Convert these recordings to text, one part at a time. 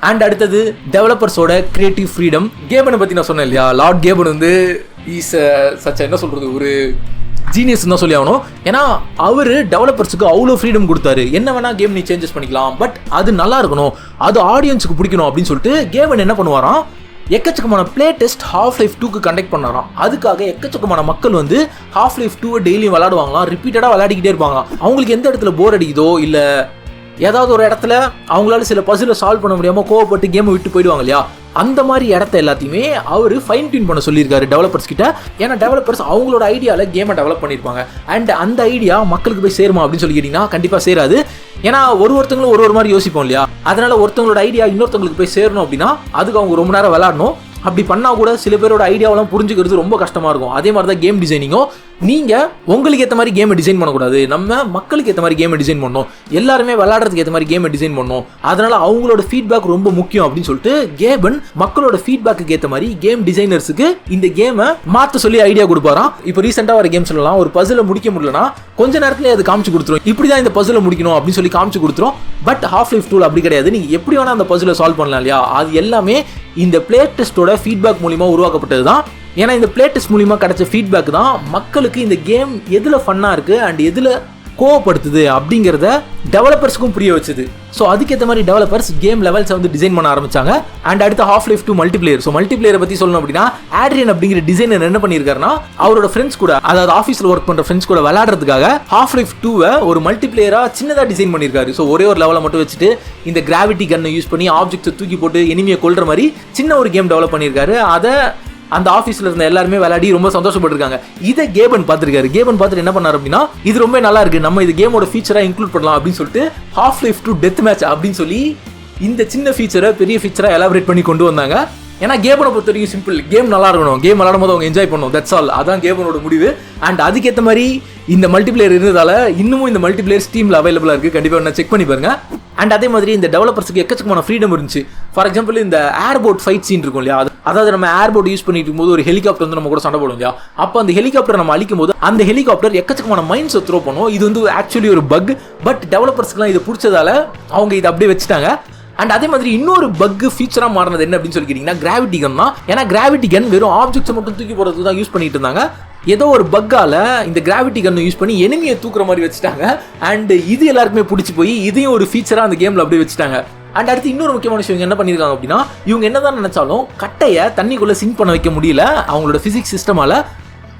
And அடுத்தது டெவலப்பர்ஸோட creative freedom. கேபனை பற்றி நான் சொன்னேன் இல்லையா, லார்ட் கேபன் வந்து இஸ் சச்ச என்ன சொல்கிறது, ஒரு ஜீனியஸ் தான் சொல்லி ஆகணும். ஏன்னா அவர் டெவலப்பர்ஸுக்கு அவ்வளோ ஃப்ரீடம் கொடுத்தாரு. என்ன வேணால் கேம் நீ சேஞ்சஸ் பண்ணிக்கலாம், பட் அது நல்லா இருக்கணும், அது ஆடியன்ஸுக்கு பிடிக்கணும் அப்படின்னு சொல்லிட்டு கேபன் என்ன பண்ணுவாராம், எக்கச்சக்கமான பிளே டெஸ்ட் ஹாஃப் லைஃப் 2க்கு கண்டக்ட் பண்ணாராம். அதுக்காக எக்கச்சக்கமான மக்கள் வந்து ஹாஃப் லைஃப் 2 டெய்லியும் விளையாடுவாங்களாம், ரிப்பீட்டடாக விளையாடிக்கிட்டே இருப்பாங்களாம். அவங்களுக்கு எந்த இடத்துல போர் அடிக்குதோ இல்லை ஏதாவது ஒரு இடத்துல அவங்களால சில பசிலை சால்வ் பண்ண முடியாமல் கோவப்பட்டு கேமை விட்டு போயிடுவாங்க இல்லையா, அந்த மாதிரி இடத்த எல்லாத்தையுமே அவர் ஃபைன் டியூன் பண்ண சொல்லியிருக்காரு டெவலப்பர்ஸ் கிட்ட. ஏன்னா டெவலப்பர்ஸ் அவங்களோட ஐடியாவில் கேமை டெவலப் பண்ணியிருப்பாங்க. அண்ட் அந்த ஐடியா மக்களுக்கு போய் சேருமா அப்படின்னு சொல்லி கேட்டிங்கன்னா கண்டிப்பாக சேராது. ஏன்னா ஒருத்தங்களும் ஒரு மாதிரி யோசிப்போம் இல்லையா, அதனால ஒருத்தவங்களோட ஐடியா இன்னொருத்தவங்களுக்கு போய் சேரணும் அப்படின்னா அதுக்கு அவங்க ரொம்ப நேரம் விளையாடணும். அப்படி பண்ணால் கூட சில பேரோட ஐடியாவெல்லாம் புரிஞ்சுக்கிறது ரொம்ப கஷ்டமாக இருக்கும். அதே மாதிரி தான் கேம் டிசைனிங்கும். நீங்கள் உங்களுக்கு ஏற்ற மாதிரி கேமை டிசைன் பண்ணக்கூடாது, நம்ம மக்களுக்கு ஏற்ற மாதிரி கேமை டிசைன் பண்ணணும், எல்லாருமே விளையாடுறதுக்கு ஏற்ற மாதிரி கேமை டிசைன் பண்ணணும். அதனால் அவங்களோட ஃபீட்பேக் ரொம்ப முக்கியம் அப்படின்னு சொல்லிட்டு கேபன் மக்களோட ஃபீட்பேக்கு ஏற்ற மாதிரி கேம் டிசைனர்ஸுக்கு இந்த கேமை மாற்ற சொல்லி ஐடியா கொடுப்பாராம். இப்போ ரீசெண்டாக வர கேம் சொல்லலாம், ஒரு பசிலை முடிக்க முடியலன்னா கொஞ்ச நேரத்தில் அது காமிச்சு கொடுத்துரும், இப்படி தான் இந்த பசிலை முடிக்கணும் அப்படின்னு சொல்லி காமிச்சு கொடுத்துரும். பட் ஹாஃப் லைஃப் 2 அப்படி கிடையாது, நீங்கள் எப்படி வேணால் அந்த பசிலை சால்வ் பண்ணலாம் இல்லையா. அது எல்லாமே இந்த பிளே டெஸ்ட்டோட ஃபீட்பேக் மூலிமா உருவாக்கப்பட்டது தான். ஏன்னா இந்த பிளே டெஸ்ட் மூலிமா கிடைச்ச ஃபீட்பேக் தான் மக்களுக்கு இந்த கேம் எதில் ஃபன்னாக இருக்குது அண்ட் எதில் கோவப்படுத்துது அப்படிங்கிறத டெவலப்பர்ஸ்க்கும் புரிய வச்சுது. ஸோ அதுக்கேற்ற மாதிரி டெவலப்பர்ஸ் கேம் லெவல்ஸை வந்து டிசைன் பண்ண ஆரம்பிச்சாங்க. அண்ட் அடுத்த ஹாஃப் லைஃப் 2 மல்டிபிளேயர். ஸோ மல்டிபிளேயரை பற்றி சொல்லணும் அப்படின்னா ஆட்ரியன் அப்படிங்கிற டிசைனர் என்ன பண்ணியிருக்காருன்னா அவரோட ஃப்ரெண்ட்ஸ் கூட, அதாவது ஆஃபீஸில் ஒர்க் பண்ணுற ஃப்ரெண்ட்ஸ் கூட விளையாடுறதுக்காக ஹாஃப் லைஃப் 2வை ஒரு மல்டிபிளேயராக சின்னதாக டிசைன் பண்ணியிருக்காரு. ஸோ ஒரே ஒரு லெவலை மட்டும் வச்சுட்டு இந்த கிராவிட்டி கன்னை யூஸ் பண்ணி ஆப்ஜெக்ட்ஸை தூக்கி போட்டு எனிமியை கொள்ற மாதிரி சின்ன ஒரு கேம் டெவலப் பண்ணியிருக்காரு. அதை அந்த ஆஃபீஸில் இருந்த எல்லாருமே விளையாடி ரொம்ப சந்தோஷப்பட்டிருக்காங்க. இதை கேபன் பார்த்துருக்காரு. கேபன் பார்த்துட்டு என்ன பண்ணார் அப்படின்னா, இது ரொம்ப நல்லா இருக்கு, நம்ம இது கேமோட ஃபீச்சராக இன்க்ளூட் பண்ணலாம் அப்படின்னு சொல்லிட்டு ஹாஃப் லைஃப் 2 டெத் மேட்ச் அப்படின்னு சொல்லி இந்த சின்ன ஃபீச்சரை பெரிய ஃபீச்சராக எலாபரேட் பண்ணி கொண்டு வந்தாங்க. ஏன்னா கேபனை பொறுத்த வரைக்கும் சிம்பிள், கேம் நல்லா இருக்கணும், கேம் விளாடும் போது அவங்க என்ஜாய் பண்ணணும், தட்ஸ் ஆல். அதான் கேபனோட முடிவு. அண்ட் அதுக்கேற்ற மாதிரி இந்த மல்டிபிளேயர் இருந்ததால இன்னமும் இந்த மல்டிபிளேயர் ஸ்டீமில் அவைலபிளாக இருக்குது, கண்டிப்பாக என்ன செக் பண்ணி பாருங்க. அண்ட் அதே மாதிரி இந்த டெவலப்பர்ஸுக்கு எக்கச்சக்கமான ஃப்ரீடம் இருந்துச்சு. ஃபார் எக்ஸாம்பிள் இந்த ஏர்போர்ட் ஃபைட் சீன் இருக்கும் இல்லையா, அதாவது நம்ம ஏர்போர்ட் யூஸ் பண்ணிட்டு இருக்கும்போது ஒரு ஹெலிகாப்டர் வந்து நம்ம கூட சண்டை போடும் இல்லையா, அப்போ அந்த ஹெலிகாப்டர் நம்ம அழிக்கும் போது அந்த ஹெலிகாப்டர் எக்கச்சக்கமான மைன்ஸை த்ரோ பண்ணும். இது வந்து ஆக்சுவலி ஒரு பக், பட் டெவலப்பர்ஸ்க்குலாம் இது பிடிச்சதால அவங்க இதை அப்படியே வச்சுட்டாங்க. அண்ட் அதே மாதிரி இன்னொரு பக் ஃபீச்சராக மாறினது என்ன அப்படின்னு சொல்லி கேட்டிங்கன்னா கிராவிட்டி கன் தான். ஏன்னா கிராவிட்டி கன் வெறும் ஆப்ஜெக்ட்ஸை மட்டும் தூக்கி போடுறதுக்கு தான் யூஸ் பண்ணிட்டு இருந்தாங்க. ஏதோ ஒரு பக்கால இந்த கிராவிட்டி கன்னை யூஸ் பண்ணி எனிமியை தூக்குற மாதிரி வச்சுட்டாங்க. அண்ட் இது எல்லாருக்குமே பிடிச்சி போய் இதையும் ஒரு ஃபீச்சராக அந்த கேமில் அப்படியே வச்சுட்டாங்க. அண்ட் அடுத்து இன்னொரு முக்கியமான விஷயம் என்ன பண்ணியிருக்காங்க அப்படின்னா, இவங்க என்னதான் நினைச்சாலும் கட்டையை தண்ணிக்குள்ளே சிங்க் பண்ண வைக்க முடியல அவங்களோட ஃபிசிக்ஸ் சிஸ்டமால.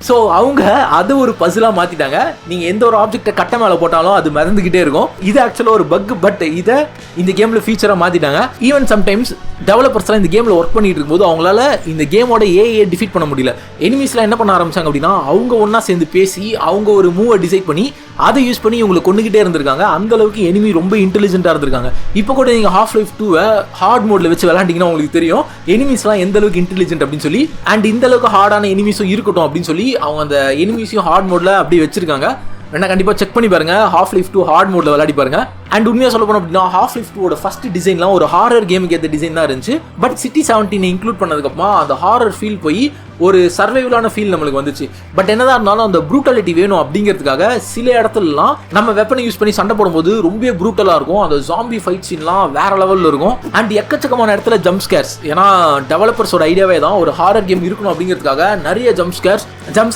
ஸோ அவங்க அதை ஒரு பசிலாக மாற்றிட்டாங்க. நீங்கள் எந்த ஒரு ஆப்ஜெக்டை கட்டை மேலே போட்டாலும் அது மறந்துக்கிட்டே இருக்கும். இது ஆக்சுவலாக ஒரு பக், பட் இதை இந்த கேமில் ஃபீச்சராக மாற்றிட்டாங்க. ஈவன் சம்டைம்ஸ் டெவலப்பர்ஸ்லாம் இந்த கேமில் ஒர்க் பண்ணிட்டு இருக்கும்போது அவங்களால இந்த கேமோட ஏஐயை டிஃபீட் பண்ண முடியல. எனிமீஸ்லாம் என்ன பண்ண ஆரம்பிச்சாங்க அப்படின்னா, அவங்க ஒன்றா சேர்ந்து பேசி அவங்க ஒரு மூவை டிசைட் பண்ணி அதை யூஸ் பண்ணி இவங்களை கொண்டுகிட்டே இருந்திருக்காங்க. அந்த அளவுக்கு எனிமி ரொம்ப இன்டெலிஜென்ட்டாக இருந்திருக்காங்க. இப்போ கூட நீங்கள் ஹாஃப் லைஃப் 2வை ஹார்ட் மோடில் வச்சு விளையாண்டிங்கன்னா உங்களுக்கு தெரியும் எனிமீஸ்லாம் எந்த அளவுக்கு இன்டெலிஜென்ட் அப்படின்னு சொல்லி. அண்ட் இந்த அளவுக்கு ஹார்டான எனிமீஸும் இருக்கட்டும் அப்படின்னு சொல்லி அவங்க அந்த எனிமீஸையும் ஹார்ட் மோடில் அப்படி வச்சிருக்காங்க. வேணா கண்டிப்பாக செக் பண்ணி பாருங்க, ஹாஃப் லைஃப் 2 ஹார்ட் மோடில் விளையாடி பாருங்க. அண்ட் உண்மையாக சொல்ல போனோம் அப்படின்னா ஹாஃப் லைஃப் 2வோட ஃபர்ஸ்ட் டிசைன்லாம் ஒரு ஹாரர் கேமுக்கு ஏற்ற டிசைன் தான் இருந்துச்சு. பட் சிட்டி 17 இன்க்ளூட் பண்ணதுக்கப்புறமா அந்த ஹாரர் ஃபீல் போய் ஒரு சர்வைவலான ஃபீல் நம்மளுக்கு வந்துச்சு. பட் என்னதான் இருந்தாலும் அந்த ப்ரூட்டாலிட்டி வேணும் அப்படிங்கிறதுக்காக சில இடத்துலலாம் நம்ம வெப்பனை யூஸ் பண்ணி சண்டை போடும்போது ரொம்ப ப்ரூட்டலாக இருக்கும். அந்த ஜாம்பி ஃபைட் சீன்லாம் வேற லெவலில் இருக்கும். அண்ட் எக்கச்சக்கமான இடத்துல ஜம்ப் ஸ்கேர்ஸ், ஏன்னா டெவலப்பர்ஸோட ஐடியாவே தான் ஒரு ஹாரர் கேம் இருக்கணும் அப்படிங்கிறதுக்காக நிறைய ஜம்ப்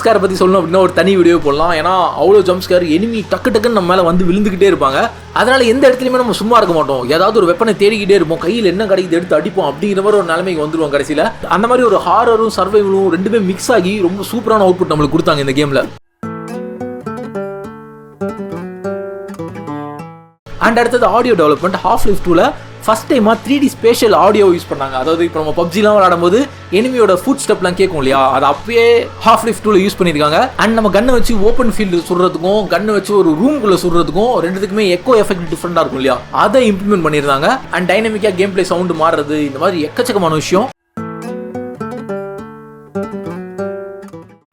ஸ்கேரை பற்றி சொல்லணும் அப்படின்னா ஒரு தனி வீடியோ போடலாம். ஏன்னா அவ்வளோ ஜம்ப் ஸ்கேர், எனிமி டக்கு டக்குன்னு நம்ம மேலே வந்து விழுந்துக்கிட்டே இருப்பாங்க. அதனால எந்த இடத்துலையுமே நம்ம சும்மா இருக்க மாட்டோம், ஏதாவது ஒரு வெப்பனை தேடிக்கிட்டே இருப்போம், கையில் என்ன கிடைக்குது எடுத்து அடிப்போம் அப்படிங்கிற மாதிரி ஒரு நிலைமைக்கு வந்துருவோம் கடைசியில். அந்த மாதிரி ஒரு ஹாரரும் சர்வைவலும் ரெண்டுமே மிக்ஸ் ஆகி ரொம்ப சூப்பரான அவுட்புட் நம்மளுக்கு கொடுத்தாங்க இந்த கேம்ல. அண்ட் அடுத்தது ஆடியோ டெவலப்மெண்ட். ஹாஃப் லைஃப் 2ல ஃபர்ஸ்ட் டைமா 3D ஸ்பேஷியல் ஆடியோ யூஸ் பண்ணாங்க. அதாவது இப்போ நம்ம பப்ஜிலாம் விளையாடும் போது எனிமியோட ஃபுட் ஸ்டெப்லாம் கேட்கும் இல்லையா, அது அப்பயே ஹாஃப் லைஃப் 2ல யூஸ் பண்ணியிருக்காங்க. அண்ட் நம்ம கண்ணை வச்சு ஓப்பன் ஃபீல்டு சுடுறதுக்கும் கண்ணை வச்சு ஒரு ரூம்குள்ளே சுடுறதுக்கும் ரெண்டுத்துக்குமே எக்கோ எஃபெக்ட் டிஃப்ரெண்டாக இருக்கும் இல்லையா, அதை இம்ப்ளிமெண்ட் பண்ணியிருந்தாங்க. அண்ட் டைனமிக்காக கேம் பிளே சவுண்டு மாறுறது, இந்த மாதிரி எக்கச்சக்கமான விஷயம்.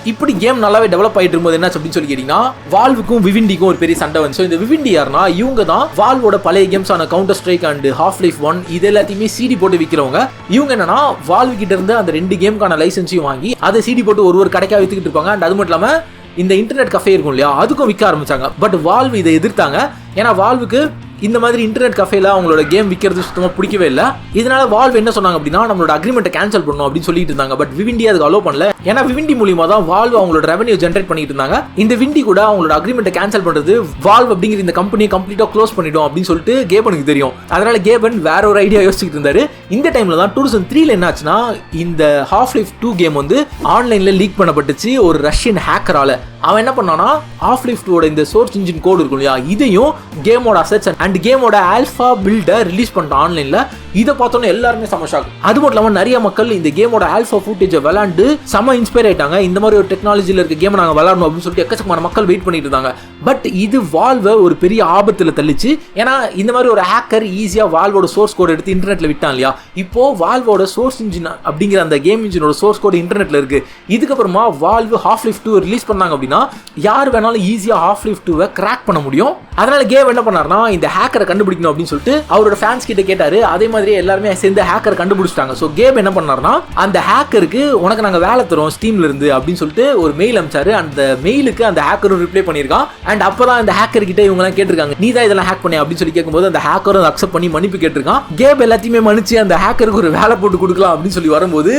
இப்படி கேம் நல்லாவே டெவலப் ஆகிட்டு இருக்கும்போது என்ன அப்படின்னு சொல்லி கேட்டீங்கன்னா, வால்வுக்கும் விவிண்டிக்கும் ஒரு பெரிய சண்டை வந்து. இந்த விவிண்டி யாருன்னா, இவங்க தான் வால்வோட பழைய கேம்ஸ் ஆன Counter Strike and Half Life 1 இது எல்லாத்தையுமே சிடி போட்டு விற்கிறவங்க. இவங்க என்னன்னா வால்வு கிட்ட இருந்து அந்த 2 கேமுக்கான லைசன்ஸையும் வாங்கி அதை சிடி போட்டு ஒரு கடைக்காக வித்துக்கிட்டு இருப்பாங்க. அண்ட் அது மட்டும் இல்லாமல் இந்த இன்டர்நெட் கஃபே இருக்கும் இல்லையா, அதுக்கும் விற்க ஆரம்பிச்சாங்க. பட் வால்வு இதை எதிர்த்தாங்க. ஏன்னா வால்வுக்கு இந்த மாதிரி இன்டர்நெட் கஃபேல அவங்களோட கேம் விற்கிறது சுத்தமாக பிடிக்கவே இல்லை. இதனால வால்வ் என்ன சொன்னாங்க அப்படின்னா நம்மளோட அக்ரிமெண்ட்டை கேன்சல் பண்ணணும் அப்படின்னு சொல்லிட்டு இருந்தாங்க. பட் விவிண்டி அதுக்கு அலோ பண்ணல. ஏன்னா விவிண்டி மூலியமா தான் வால்வ் அவங்களோட ரெவன்யூ ஜென்ரேட் பண்ணிட்டு இருந்தாங்க. இந்த விண்டி கூட அவங்களோட அக்ரிமெண்ட்டை கேன்சல் பண்றது வால்வ் அப்படிங்கிற இந்த கம்பெனியை கம்ப்ளீட்டா க்ளோஸ் பண்ணிடும் அப்படின்னு சொல்லிட்டு கேபனுக்கு தெரியும். அதனால கேபன் வேற ஒரு ஐடியா யோசிச்சுட்டு இருந்தாரு. இந்த டைம்ல தான் 2003 என்ன ஆச்சுன்னா இந்த Half-Life 2 கேம் வந்து ஆன்லைன்ல லீக் பண்ணப்பட்டுச்சு ஒரு ரஷ்யன் ஹேக்கரால. அவன் என்ன பண்ணானா Half-Life 2 ஓட இந்த சோர்ஸ் இன்ஜின் கோட் இருக்கும் இல்லையா, இதையும் கேமோட அசெட்ஸ் அண்ட் கேமோட ஆல்பா பில்டை ரிலீஸ் பண்ணிட்டான் ஆன்லைன்ல. இதை பார்த்தோன்னே எல்லாருமே செம ஷாக். அது மட்டும் இல்லாமல் நிறைய மக்கள் இந்த கேமோட ஆல்பா ஃபுட்டேஜை விளாண்டு செம இன்ஸ்பயர் ஆயிட்டாங்க. இந்த மாதிரி ஒரு டெக்னாலஜியில் இருக்க கேமை நாங்கள் விளாடணும் அப்படின்னு சொல்லிட்டு எக்கச்சக்கமான மக்கள் வெயிட் பண்ணிட்டு இருந்தாங்க. பட் இது வால்வை ஒரு பெரிய ஆபத்தில் தள்ளிச்சு. ஏன்னா இந்த மாதிரி ஒரு ஹேக்கர் ஈஸியாக வால்வோட சோர்ஸ் கோட் எடுத்து இன்டர்நெட்ல விட்டான் இல்லையா. இப்போ வால்வோட சோர்ஸ் இன்ஜின் அப்படிங்கிற அந்த கேம் இன்ஜினோட சோர்ஸ் கோட் இன்டர்நெட்ல இருக்கு. இதுக்கப்புறமா வால்வ் Half-Life 2 ரிலீஸ் பண்ணாங்க அப்படின்னா யார் வேணாலும் ஈஸியாக Half-Life 2 கிராக் பண்ண முடியும். அதனால கேம் என்ன பண்ணாருன்னா இந்த ஹேக்கரை கண்டுபிடிக்கணும் அப்படின்னு சொல்லிட்டு அவரோட ஃபேன்ஸ் கிட்ட கேட்டாரு. அதே மாதிரி எல்லாருமே சேர்ந்து ஹேக்கர் கண்டுபிடிச்சிட்டாங்க. ஸோ கேம் என்ன பண்ணாருன்னா அந்த ஹேக்கருக்கு உனக்கு நாங்கள் வேலை தரோம் ஸ்டீம்ல இருந்து அப்படின்னு சொல்லிட்டு ஒரு மெயில் அனுப்பிச்சாரு. அந்த மெயிலுக்கு அந்த ஹேக்கரும் ரிப்ளை பண்ணியிருக்கான். அண்ட் அப்பதான் அந்த ஹேக்கர் கிட்ட இவங்க எல்லாம் கேட்டிருக்காங்க நீ தான் இதெல்லாம் ஹேக் பண்ணி அப்படின்னு சொல்லி கேட்கும்போது அந்த ஹேக்கரும் அக்செப்ட் பண்ணி மன்னிப்பு கேட்டிருக்கான். கேம் எல்லாத்தையுமே மன்னிச்சு அந்த ஹேக்கருக்கு ஒரு வேலை போட்டு கொடுக்கலாம் அப்படின்னு சொல்லி வரும்போது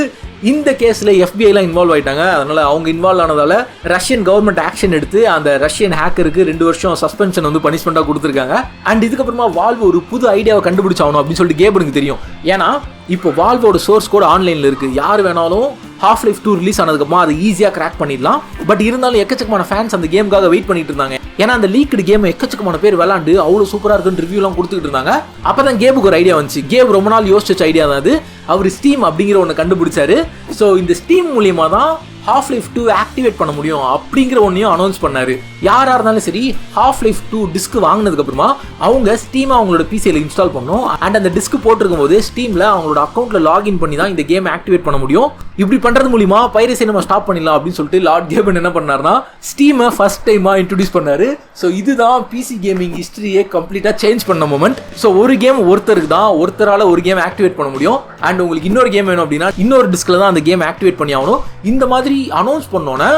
இந்த கேஸ்ல FBI எல்லாம் இன்வால்வ் ஆயிட்டாங்க. அதனால அவங்க இன்வால்வ் ஆனதால ரஷ்யன் கவர்மெண்ட் ஆக்ஷன் எடுத்து அந்த ரஷ்யன் ஹேக்கருக்கு 2 வருஷம் சஸ்பென்ஷன் வந்து பனிஷ்மெண்டா கொடுத்துருக்காங்க. அண்ட் இதுக்கப்புறமா வால்வ் ஒரு புது ஐடியாவை கண்டுபிடிச்சாகணும் அப்படின்னு சொல்லிட்டு கேபனுக்கு தெரியும். ஏன்னா இப்போ வால்வோட சோர்ஸ் கோட் ஆன்லைன்ல இருக்கு. யார் வேணாலும் Half-Life 2 ரிலீஸ் ஆனதுக்கப்புறமா அதை ஈஸியாக கிராக் பண்ணிடலாம். பட் இருந்தாலும் எக்கச்சக்கமான ஃபேன்ஸ் அந்த கேமுக்காக வெயிட் பண்ணிட்டு இருந்தாங்க. ஏன்னா அந்த லீக்டு கேம் எக்கச்சக்கமான பேர் விளாண்டு அவ்வளோ சூப்பராக இருக்குன்னு ரிவ்யூலாம் கொடுத்துட்டு இருந்தாங்க. அப்பதான் கேமுக்கு ஒரு ஐடியா வந்துச்சு. கேம் ரொம்ப நாள் யோசிச்ச ஐடியா தான் அது. அவர் ஸ்டீம் அப்படிங்கிற ஒன்று கண்டுபிடிச்சாரு. ஸோ இந்த ஸ்டீம் மூலியமா தான் Half-Life 2 ஆக்டிவேட் பண்ண முடியும் அப்படிங்கிற ஒன்றையும் அனௌன்ஸ் பண்ணாரு. யாரா இருந்தாலும் சரி Half-Life 2 டிஸ்க் வாங்கினதுக்கு அப்புறமா அவங்க ஸ்டீம் அவங்களோட பிசியில் இன்ஸ்டால் பண்ணும். அண்ட் அந்த டிஸ்க் போட்டிருக்கும் போது ஸ்டீம்ல அவங்களோட அக்கௌண்ட்ல லாகின் பண்ணி தான் இந்த கேம் ஆக்டிவேட் பண்ண முடியும். இப்படி பண்றது மூலியமா பைரசி நம்ம ஸ்டாப் பண்ணிடலாம் அப்படின்னு சொல்லிட்டு லார்ட் கேபன் என்ன பண்ணாருன்னா ஸ்டீமை ஃபர்ஸ்ட் டைமா இன்ட்ரோடியூஸ் பண்ணாரு. ஸோ இதுதான் பிசி கேமிங் ஹிஸ்டரியே கம்ப்ளீட்டா சேஞ்ச் பண்ண மொமெண்ட். ஸோ ஒரு கேம் ஒருத்தருக்கு தான் ஒருத்தரால ஒரு கேம் ஆக்டிவேட் பண்ண முடியும். அண்ட் உங்களுக்கு இன்னொரு கேம் வேணும் அப்படின்னா இன்னொரு டிஸ்க்ல தான் அந்த கேம் ஆக்டிவேட் பண்ணி ஆகணும். இந்த மாதிரி அனௌன்ஸ் பண்ணோன்னே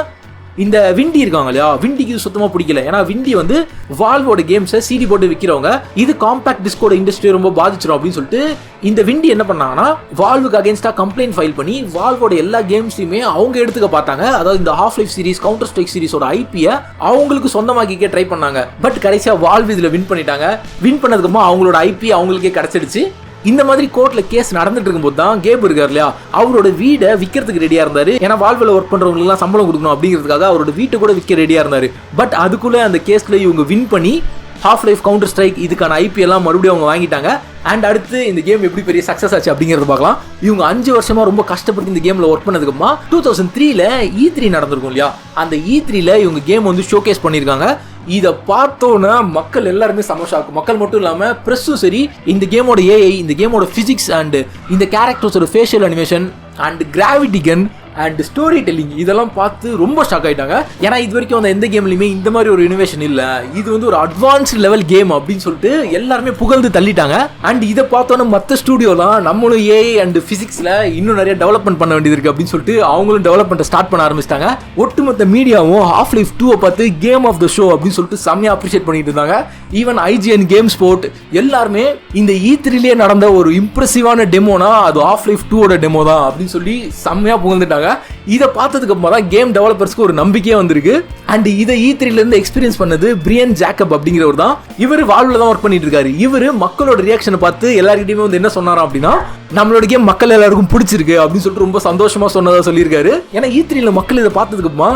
இந்த விண்டி இருக்காங்க இல்லையா, விண்டிக்கு சுத்தமாக பிடிக்கல. ஏன்னா விண்டி வந்து வால்வோட கேம்ஸை சிடி போட்டு விற்கிறவங்க, இது காம்பாக்ட் டிஸ்கோட இண்டஸ்ட்ரி ரொம்ப பாதிச்சிடும் அப்படின்னு சொல்லிட்டு இந்த விண்டி என்ன பண்ணாங்கன்னா வால்வுக்கு அகேன்ஸ்டா கம்ப்ளைண்ட் ஃபைல் பண்ணி வால்வோட எல்லா கேம்ஸையுமே அவங்க எடுத்துக்க பார்த்தாங்க. அதாவது இந்த Half-Life சீரிஸ், கவுண்டர் ஸ்ட்ரைக் சீரிஸோட ஐபியை அவங்களுக்கு சொந்தமாக்கிக்க ட்ரை பண்ணாங்க. பட் கடைசியாக வால்வ் இதில் வின் பண்ணிட்டாங்க. வின் பண்ணதுக்கப்புறமா அவங்களோட ஐபி அவங்களுக்கே கிடைச்சிடுச்சு. இந்த மாதிரி கோர்ட்ல கேஸ் நடந்துட்டு இருக்கும்போது தான் கேப் இருக்கார் இல்லையா, அவரோட வீடை விற்கிறதுக்கு ரெடியா இருந்தாரு. ஏன்னா வால்வில் ஒர்க் பண்றவங்களுக்கு எல்லாம் சம்பளம் கொடுக்கணும் அப்படிங்கிறதுக்காக அவரோட வீட்டை கூட விற்க ரெடியா இருந்தாரு. பட் அதுக்குள்ள அந்த கேஸ்ல இவங்க வின் பண்ணி Half-Life கவுண்டர் ஸ்ட்ரைக் இதுக்கான ஐபி எல்லாம் மறுபடியும் அவங்க வாங்கிட்டாங்க. அண்ட் அடுத்து இந்த கேம் எப்படி பெரிய சக்சஸ் ஆச்சு அப்படிங்கறத பார்க்கலாம். இவங்க 5 வருஷமா ரொம்ப கஷ்டப்பட்டு இந்த கேம்ல ஒர்க் பண்ணதுக்குமா 2003ல E3 நடந்திருக்கும் இல்லையா, அந்த E3ல இவங்க கேம் வந்து ஷோகேஸ் பண்ணியிருக்காங்க. இதை பார்த்தோன்னா மக்கள் எல்லாருமே சமஷாக்கும். மக்கள் மட்டும் இல்லாமல் ப்ரெஸ்ஸும் சரி இந்த கேமோட ஏஐ, இந்த கேமோட ஃபிசிக்ஸ் அண்ட் இந்த கேரக்டர்ஸோட facial animation and gravity gun and story telling இதெல்லாம் பார்த்து ரொம்ப ஷாக் ஆகிட்டாங்க. ஏன்னா இது வரைக்கும் அந்த எந்த கேம்லையுமே இந்த மாதிரி ஒரு இனோவேஷன் இல்லை, இது வந்து ஒரு அட்வான்ஸ்டு லெவல் கேம் அப்படின்னு சொல்லிட்டு எல்லாருமே புகழ்ந்து தள்ளிட்டாங்க. அண்ட் இதை பார்த்தோன்னா மற்ற ஸ்டூடியோலாம் நம்மளும் ஏஐ அண்ட் ஃபிசிக்ஸில் இன்னும் நிறைய டெவலப்மெண்ட் பண்ண வேண்டியது இருக்குது அப்படின்னு சொல்லிட்டு அவங்களும் டெவலப்மெண்ட்டை ஸ்டார்ட் பண்ண ஆரம்பிச்சிட்டாங்க. ஒட்டுமொத்த மீடியாவும் Half-Life 2 பார்த்து கேம் ஆஃப் த ஷோ அப்படின்னு சொல்லிட்டு செம்மையாக அப்ரிஷியேட் பண்ணிட்டு இருந்தாங்க. ஈவன் IGN கேம் ஸ்போர்ட் எல்லாருமே இந்த E3லேயே நடந்த ஒரு இம்ப்ரெசிவான டெமோனா அது Half-Life 2 டெமோ தான் அப்படின்னு சொல்லி செம்மையாக புகழ்ந்துட்டாங்க. இதை பார்த்ததுக்கு அப்புறம் தான் கேம் டெவலப்பர்ஸ்க்கு ஒரு நம்பிக்கையே வந்திருக்கு. அண்ட் இதை E3ல இருந்து எக்ஸ்பீரியன்ஸ் பண்ணது பிரியன் ஜாக்கப் அப்படிங்கிறவர் தான். இவர் வால்வ்ல தான் ஒர்க் பண்ணிட்டு இருக்காரு. இவர் மக்களோட ரியாக்ஷனை பார்த்து எல்லார்கிட்டயுமே வந்து என்ன சொன்னாரா அப்படின்னா நம்மளோட கேம் மக்கள் எல்லாருக்கும் பிடிச்சிருக்கு அப்படின்னு சொல்லிட்டு ரொம்ப சந்தோஷமா சொன்னதா சொல்லியிருக்காரு. ஏன்னா E3ல மக்கள் இதை பார்த்ததுக்கு அப்புறமா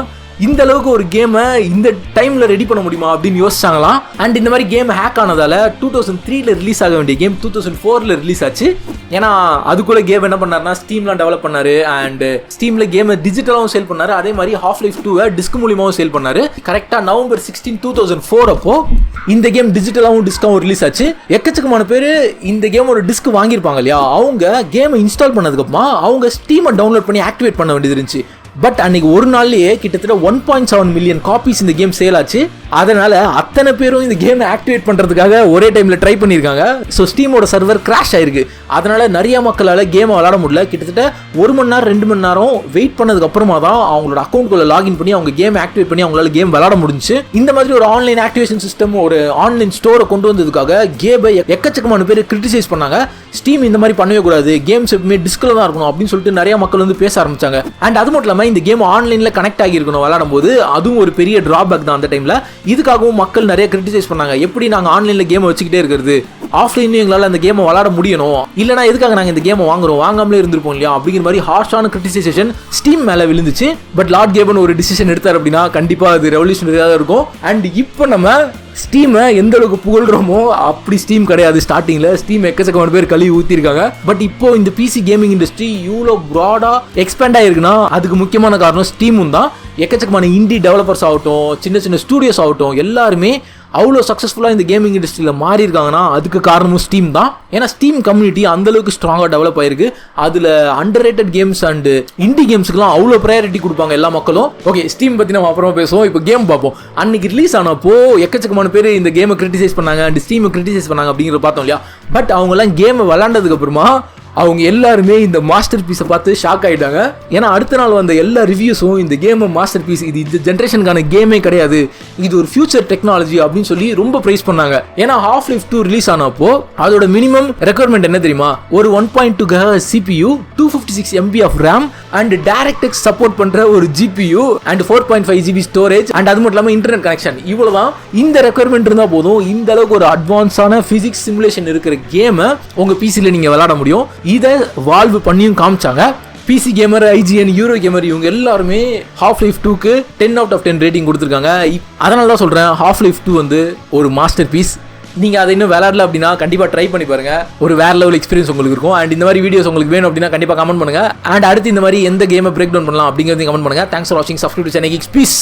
இந்த அளவுக்கு ஒரு கேமை இந்த டைம்ல ரெடி பண்ண முடியுமா அப்படின்னு யோசிச்சாங்களாம். அண்ட் இந்த மாதிரி கேம் ஹேக் ஆனதால 2003ல ரிலீஸ் ஆக வேண்டிய கேம் 2004ல ரிலீஸ் ஆச்சு. ஏன்னா அதுக்குள்ள கேம் என்ன பண்ணாருன்னா ஸ்டீம்லாம் டெவலப் பண்ணாரு. அண்ட் ஸ்டீம்ல கேமை டிஜிட்டலாகவும் சேல் பண்ணாரு. அதே மாதிரி Half-Life 2 டிஸ்க் மூலியமாகவும் சேல் பண்ணாரு. கரெக்டா நவம்பர் 16, 2004 அப்போ இந்த கேம் டிஜிட்டலாகவும் டிஸ்காவும் ரிலீஸ் ஆச்சு. எக்கச்சக்கமான பேர் இந்த கேம் ஒரு டிஸ்க் வாங்கியிருப்பாங்க இல்லையா, அவங்க கேமை இன்ஸ்டால் பண்ணதுக்கு அப்புறமா அவங்க ஸ்டீமை டவுன்லோட் பண்ணி ஆக்டிவேட் பண்ண வேண்டியது இருந்துச்சு. பட் அன்னைக்கு ஒரு நாள்லயே கிட்டத்தட்ட 1.7 மில்லியன் காப்பீஸ் இந்த கேம் சேல் ஆச்சு. அதனால அத்தனை பேரும் இந்த கேமை ஆக்டிவேட் பண்றதுக்காக ஒரே டைம்ல ட்ரை பண்ணியிருக்காங்க. ஸோ ஸ்டீமோட சர்வர் கிராஷ் ஆயிருக்கு. அதனால நிறைய மக்களால் கேமை விளாட முடியல. கிட்டத்தட்ட 1 மணி நேரம் 2 மணி நேரம் வெயிட் பண்ணதுக்கு அப்புறமா தான் அவங்களோட அக்கௌண்ட்குள்ள லாகின் பண்ணி அவங்க கேம் ஆக்டிவேட் பண்ணி அவங்களால கேம் விளாட முடிஞ்சு. இந்த மாதிரி ஒரு ஆன்லைன் ஆக்டிவேஷன் சிஸ்டம், ஒரு ஆன்லைன் ஸ்டோரை கொண்டு வந்ததுக்காக கேமை எக்கச்சக்கமான பேர் கிரிட்டிசைஸ் பண்ணாங்க. ஸ்டீம் இந்த மாதிரி பண்ணவே கூடாது, கேம்ஸ் எப்பவுமே டிஸ்கில் தான் இருக்கணும் அப்படின்னு சொல்லிட்டு நிறைய மக்கள் வந்து பேச ஆரம்பிச்சாங்க. அண்ட் அது மட்டும் இல்லாமல் இந்த கேம் ஆன்லைனில் கனெக்ட் ஆகியிருக்கணும் விளாடும் போது, அதுவும் ஒரு பெரிய டிராபேக் தான் அந்த டைமில். இதுக்காகவும் மக்கள் நிறைய கிரிட்டிசைஸ் பண்ணாங்க. எப்படி நாங்கள் ஆன்லைனில் கேமை வச்சுக்கிட்டே இருக்கிறது, ஆஃப்லைன்லையும் எங்களால் அந்த கேமை விளாட முடியணும், இல்லைனா எதுக்காக நாங்கள் இந்த கேமை வாங்காமலே இருந்திருப்போம் இல்லையா அப்படிங்கிற மாதிரி ஹார்ஷான கிரிட்டிசைசேஷன் ஸ்டீம் மேலே விழுந்துச்சு. பட் லார்ட் கேபன் ஒரு டிசிஷன் எடுத்தார் அப்படின்னா கண்டிப்பாக அது ரெவல்யூஷனரியாக இருக்கும். அண்ட் இப்போ நம்ம ஸ்டீமை எந்த அளவுக்கு புகழ்றோமோ அப்படி ஸ்டீம் கிடையாது. ஸ்டார்டிங்கில் ஸ்டீம் எக்கச்சக்கமான பேர் கழுவி ஊற்றிருக்காங்க. பட் இப்போ இந்த பிசி கேமிங் இண்டஸ்ட்ரி இவ்வளோ ப்ராடாக எக்ஸ்பேண்ட் ஆகிருக்குன்னா அதுக்கு முக்கியமான காரணம் ஸ்டீமும் தான். எக்கச்சக்கமான இண்டி டெவலப்பர்ஸ் ஆகட்டும், சின்ன சின்ன ஸ்டூடியோஸ் ஆகட்டும், எல்லாருமே அவ்வளோ சக்ஸஸ்ஃபுல்லாக இந்த கேமிங் இண்டஸ்ட்ரியில் மாறி இருக்காங்கன்னா அதுக்கு காரணமும் ஸ்டீம் தான். ஏன்னா ஸ்டீம் கம்யூனிட்டி அந்தளவுக்கு ஸ்ட்ராங்காக டெவலப் ஆயிருக்கு. அதில் under rated games and indie கேம்ஸுக்குலாம் அவ்வளோ ப்ரையாரிட்டி கொடுப்பாங்க எல்லா மக்களும். ஓகே, ஸ்டீம் பற்றி நம்ம அப்புறமா பேசுவோம். இப்போ கேம் பார்ப்போம். அன்னைக்கு ரிலீஸ் ஆனப்போ எக்கச்சக்கமான பேர் இந்த கேமை கிரிட்டிசைஸ் பண்ணாங்க அண்ட் ஸ்டீமை கிரிட்டிசைஸ் பண்ணாங்க அப்படிங்கிறத பார்த்தோம் இல்லையா. பட் அவங்கெல்லாம் கேமை விளாண்டதுக்கு அப்புறமா அவங்க எல்லாருமே இந்த மாஸ்டர் பீஸை பார்த்து ஷாக் ஆகிட்டாங்க. ஏன்னா அடுத்த நாள் வந்த எல்லா ரிவ்யூஸும் இந்த கேமை மாஸ்டர் பீஸ், இது இந்த ஜென்ரேஷனுக்கான கேமே கிடையாது, இது ஒரு ஃபியூச்சர் டெக்னாலஜி அப்படின்னு சொல்லி ரொம்ப ப்ரைஸ் பண்ணாங்க. ஏன்னா Half-Life 2 ரிலீஸ் ஆனப்போ அதோட மினிமம் ரெக்குவயர்மெண்ட் என்ன தெரியுமா? ஒரு 1.2 GHz CPU, 256 MB of RAM and DirectX support பண்ற ஒரு GPU and 4.5 GB storage and அது மட்டும் இல்லாமல் இன்டர்நெட் கனெக்ஷன். இவ்வளவுதான். இந்த ரெக்குவயர்மெண்ட் இருந்தால் போதும் இந்த அளவுக்கு ஒரு அட்வான்ஸான பிசிக்ஸ் சிமுலேஷன் இருக்கிற கேமை உங்க பிசியில் நீங்க விளையாட முடியும். இதை வால்வ் பண்ணியும் காமிச்சாங்க. PC Gamer, IGN, Eurogamer இவங்க எல்லாருமே Half-Life 2க்கு 10 out of 10 ரேட்டிங் கொடுத்துருக்காங்க. அதனால தான் சொல்கிறேன் Half-Life 2 வந்து ஒரு மாஸ்டர் பீஸ். நீங்கள் அதை இன்னும் விளையாடல அப்படின்னா கண்டிப்பாக ட்ரை பண்ணி பாருங்க. ஒரு வேற லெவல் எக்ஸ்பீரியன்ஸ் உங்களுக்கு இருக்கும். அண்ட் இந்த மாதிரி வீடியோஸ் உங்களுக்கு வேணும் அப்படின்னா கண்டிப்பாக கமெண்ட் பண்ணுங்க. அண்ட் அடுத்து இந்த மாதிரி எந்த கேமை பிரேக் டவுன் பண்ணலாம் அப்படிங்கிறதையும் கமெண்ட் பண்ணுங்க. தேங்க்ஸ் ஃபார் வாட்சிங். Subscribe to channel. பீஸ்.